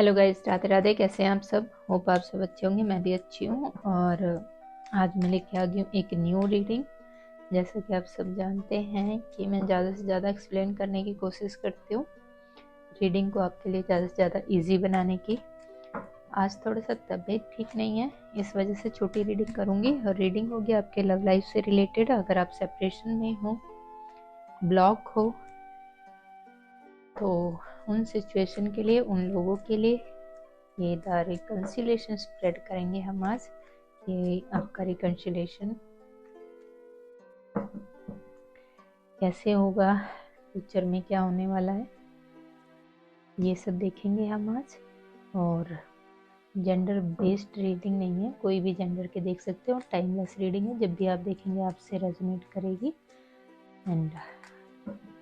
Hello guys, Radhe Radhe. कैसे हैं आप सब? होप आप सब अच्छे होंगे। मैं भी अच्छी हूँ। और आज मैं लेके आ गई हूँ एक न्यू रीडिंग। जैसा कि आप सब जानते हैं कि मैं ज़्यादा से ज़्यादा एक्सप्लेन करने की कोशिश करती हूँ, रीडिंग को आपके लिए ज़्यादा से ज़्यादा इजी बनाने की। आज थोड़ा सा तबीयत ठीक नहीं है, इस वजह से छोटी रीडिंग करूँगी। और रीडिंग होगी आपके लव लाइफ से रिलेटेड। अगर आप सेपरेशन में हो, ब्लॉक हो, तो उन सिचुएशन के लिए, उन लोगों के लिए ये द रिकन्सिलेशन स्प्रेड करेंगे हम आज। ये आपका रिकन्सिलेशन कैसे होगा, फ्यूचर में क्या होने वाला है, ये सब देखेंगे हम आज। और जेंडर बेस्ड रीडिंग नहीं है, कोई भी जेंडर के देख सकते हो। टाइमलेस रीडिंग है, जब भी आप देखेंगे आपसे रेजोनेट करेगी। एंड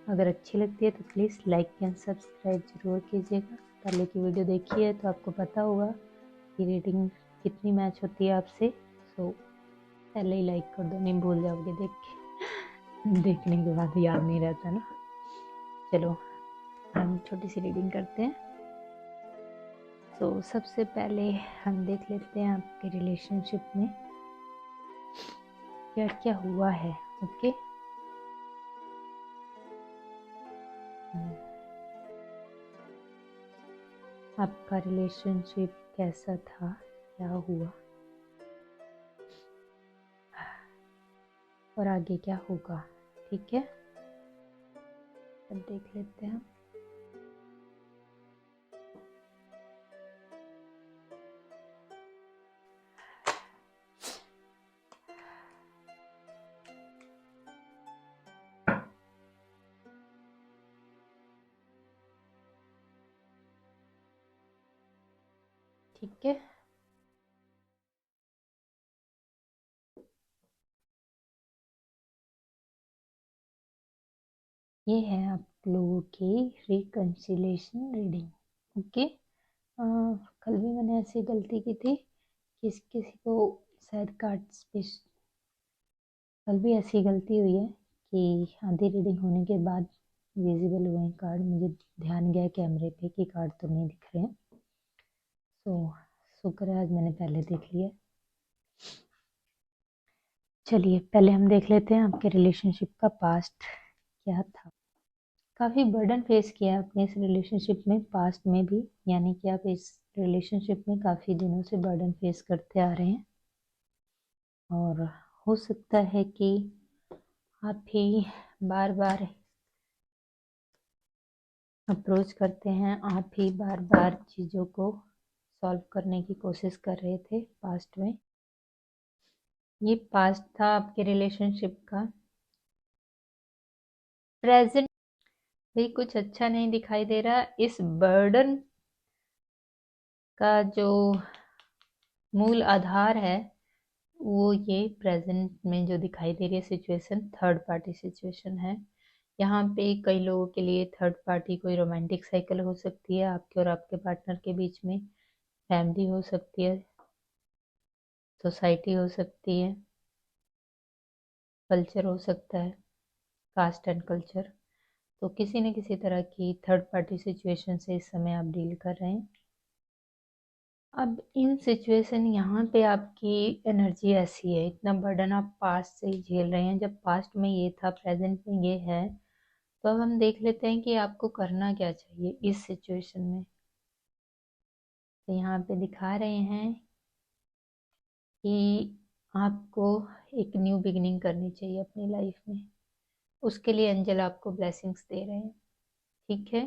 अगर अच्छी लगती है तो प्लीज़ लाइक एंड सब्सक्राइब जरूर कीजिएगा। पहले की वीडियो देखी है तो आपको पता होगा कि रीडिंग कितनी मैच होती है आपसे। सो पहले ही लाइक कर दो, नहीं भूल जाओगे देख के। देखने के बाद याद नहीं रहता ना। चलो हम छोटी सी रीडिंग करते हैं। तो सबसे पहले हम देख लेते हैं आपके रिलेशनशिप में क्या क्या हुआ है। ओके, आपका रिलेशनशिप कैसा था, क्या हुआ और आगे क्या होगा। ठीक है, अब देख लेते हैं। ठीक है, ये है आप लोगों की रिकन्सिलेशन रीडिंग। ओके, कल भी मैंने ऐसी गलती की थी, किसी को शायद कार्ड्स पे, कल भी ऐसी गलती हुई है कि आधी रीडिंग होने के बाद विजिबल हुए हैं कार्ड। मुझे ध्यान गया कैमरे पे कि कार्ड तो नहीं दिख रहे हैं। तो शुक्र है आज मैंने पहले देख लिया। चलिए पहले हम देख लेते हैं आपके रिलेशनशिप का पास्ट क्या था। काफ़ी बर्डन फेस किया है आपने इस रिलेशनशिप में, पास्ट में भी। यानी कि आप इस रिलेशनशिप में काफ़ी दिनों से बर्डन फेस करते आ रहे हैं। और हो सकता है कि आप ही बार बार अप्रोच करते हैं, आप ही बार बार चीज़ों को सॉल्व करने की कोशिश कर रहे थे पास्ट में। ये पास्ट था आपके रिलेशनशिप का। प्रेजेंट भी कुछ अच्छा नहीं दिखाई दे रहा। इस बर्डन का जो मूल आधार है वो ये प्रेजेंट में जो दिखाई दे रही है सिचुएशन, थर्ड पार्टी सिचुएशन है। यहाँ पे कई लोगों के लिए थर्ड पार्टी कोई रोमांटिक साइकिल हो सकती है आपके और आपके पार्टनर के बीच में, फैमिली हो सकती है, सोसाइटी हो सकती है, कल्चर हो सकता है, कास्ट एंड कल्चर। तो किसी न किसी तरह की थर्ड पार्टी सिचुएशन से इस समय आप डील कर रहे हैं। अब इन सिचुएशन यहाँ पे आपकी एनर्जी ऐसी है, इतना बर्डन आप पास्ट से ही झेल रहे हैं। जब पास्ट में ये था, प्रेजेंट में ये है, तो अब हम देख लेते हैं कि आपको करना क्या चाहिए इस सिचुएशन में। तो यहाँ पे दिखा रहे हैं कि आपको एक न्यू बिगिनिंग करनी चाहिए अपनी लाइफ में। उसके लिए एंजल आपको ब्लेसिंग्स दे रहे हैं। ठीक है,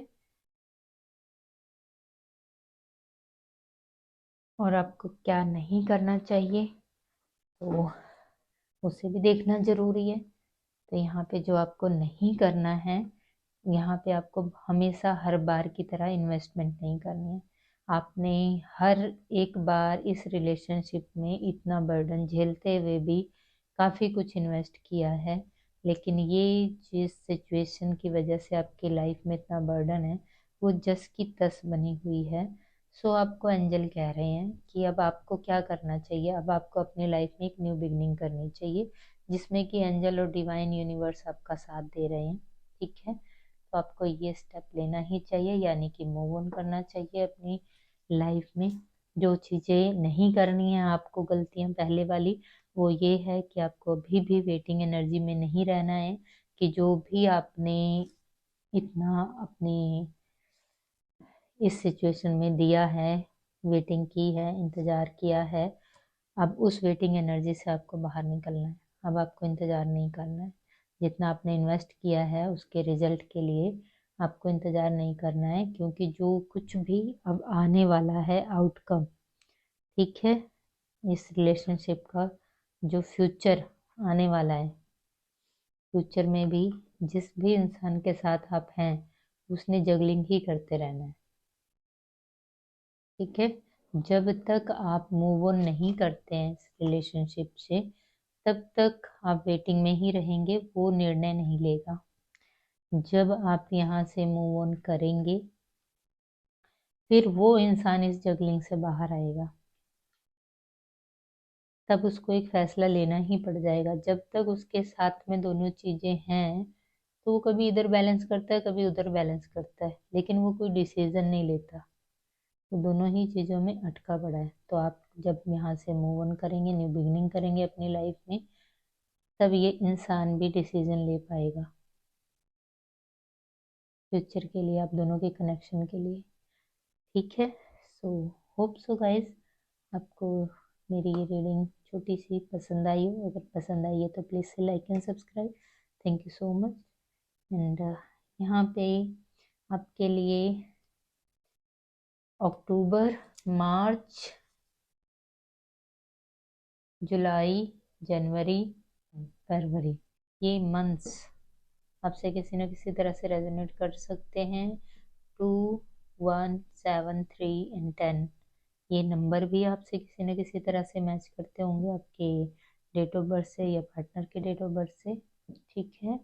और आपको क्या नहीं करना चाहिए तो उसे भी देखना जरूरी है। तो यहाँ पे जो आपको नहीं करना है, यहाँ पे आपको हमेशा हर बार की तरह इन्वेस्टमेंट नहीं करनी है। आपने हर एक बार इस रिलेशनशिप में इतना बर्डन झेलते हुए भी काफ़ी कुछ इन्वेस्ट किया है, लेकिन ये जिस सिचुएशन की वजह से आपकी लाइफ में इतना बर्डन है वो जस की तस बनी हुई है। सो आपको एंजल कह रहे हैं कि अब आपको क्या करना चाहिए। अब आपको अपनी लाइफ में एक न्यू बिगनिंग करनी चाहिए, जिसमें कि एंजल और डिवाइन यूनिवर्स आपका साथ दे रहे हैं। ठीक है, तो आपको ये स्टेप लेना ही चाहिए, यानी कि मूव ऑन करना चाहिए अपनी लाइफ में जो चीज़ें नहीं करनी है आपको, गलतियां पहले वाली, वो ये है कि आपको अभी भी वेटिंग एनर्जी में नहीं रहना है। कि जो भी आपने इतना अपने इस सिचुएशन में दिया है, वेटिंग की है, इंतज़ार किया है, अब उस वेटिंग एनर्जी से आपको बाहर निकलना है। अब आपको इंतज़ार नहीं करना है। जितना आपने इन्वेस्ट किया है उसके रिजल्ट के लिए आपको इंतज़ार नहीं करना है, क्योंकि जो कुछ भी अब आने वाला है आउटकम, ठीक है, इस रिलेशनशिप का जो फ्यूचर आने वाला है, फ्यूचर में भी जिस भी इंसान के साथ आप हैं उसने जगलिंग ही करते रहना है, ठीक है। जब तक आप मूव ऑन नहीं करते हैं इस रिलेशनशिप से, तब तक आप वेटिंग में ही रहेंगे, वो निर्णय नहीं लेगा। जब आप यहाँ से मूव ऑन करेंगे फिर वो इंसान इस जगलिंग से बाहर आएगा, तब उसको एक फैसला लेना ही पड़ जाएगा। जब तक उसके साथ में दोनों चीज़ें हैं तो वो कभी इधर बैलेंस करता है, कभी उधर बैलेंस करता है, लेकिन वो कोई डिसीजन नहीं लेता। वो दोनों ही चीज़ों में अटका पड़ा है। तो आप जब यहाँ से मूव ऑन करेंगे, न्यू बिगिनिंग करेंगे अपनी लाइफ में, तब ये इंसान भी डिसीजन ले पाएगा फ्यूचर के लिए, आप दोनों के कनेक्शन के लिए, ठीक है। सो होप सो गाइस आपको मेरी ये रीडिंग छोटी सी पसंद आई हो। अगर पसंद आई है तो प्लीज़ से like and subscribe. Thank you so much. And यहाँ पे आपके लिए अक्टूबर, मार्च, जुलाई, जनवरी, फरवरी, ये मंथ्स आपसे किसी न किसी तरह से रेजोनेट कर सकते हैं। 2, 1, 7, 3 एंड 10, ये नंबर भी आपसे किसी न किसी तरह से मैच करते होंगे आपके डेट ऑफ बर्थ से या पार्टनर के डेट ऑफ बर्थ से, ठीक है।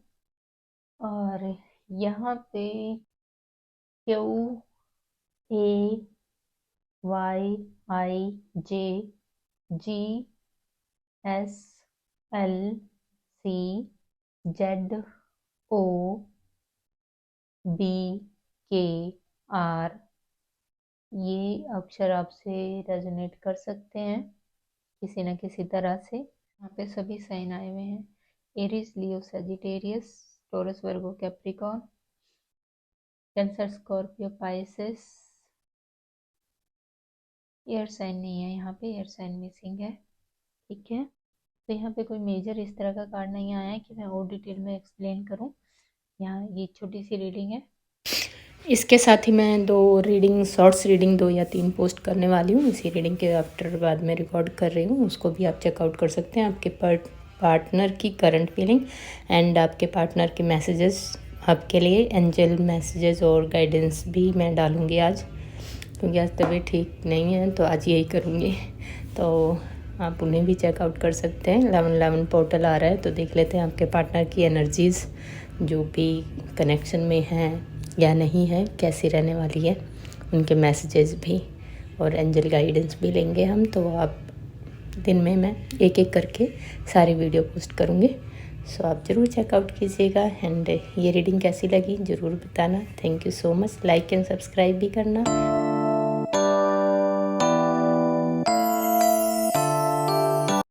और यहाँ पे QAYGJSLCZOBKR, ये अक्षर आपसे रेजोनेट कर सकते हैं किसी न किसी तरह से। यहाँ पे सभी साइन आए हुए हैं: Aries, Leo, Sagittarius, Taurus, Virgo, Capricorn, Cancer, Scorpio, Pisces. Air sign नहीं है यहाँ पे, एयर साइन मिसिंग है, ठीक है। तो यहाँ पे कोई मेजर इस तरह का कार्ड नहीं आया है कि मैं और डिटेल में एक्सप्लेन करूँ। यहाँ ये छोटी सी रीडिंग है। इसके साथ ही मैं 2 रीडिंग, शॉर्ट्स रीडिंग 2 या 3 पोस्ट करने वाली हूँ। इसी रीडिंग के आफ्टर बाद में रिकॉर्ड कर रही हूँ, उसको भी आप चेकआउट कर सकते हैं। आपके पार्टनर की करंट फीलिंग एंड आपके पार्टनर के मैसेजेस आपके लिए, एंजल मैसेजेस और गाइडेंस भी मैं डालूँगी आज, क्योंकि आज तबीयत ठीक नहीं है तो आज यही करूँगी। तो आप उन्हें भी चेकआउट कर सकते हैं। 1111 पोर्टल आ रहा है तो देख लेते हैं आपके पार्टनर की एनर्जीज़ जो भी कनेक्शन में हैं या नहीं है, कैसी रहने वाली है, उनके मैसेजेस भी और एंजल गाइडेंस भी लेंगे हम। तो आप दिन में मैं एक एक करके सारी वीडियो पोस्ट करूँगी, सो आप ज़रूर चेकआउट कीजिएगा। एंड ये रीडिंग कैसी लगी ज़रूर बताना। Thank you so much. Like and subscribe भी करना।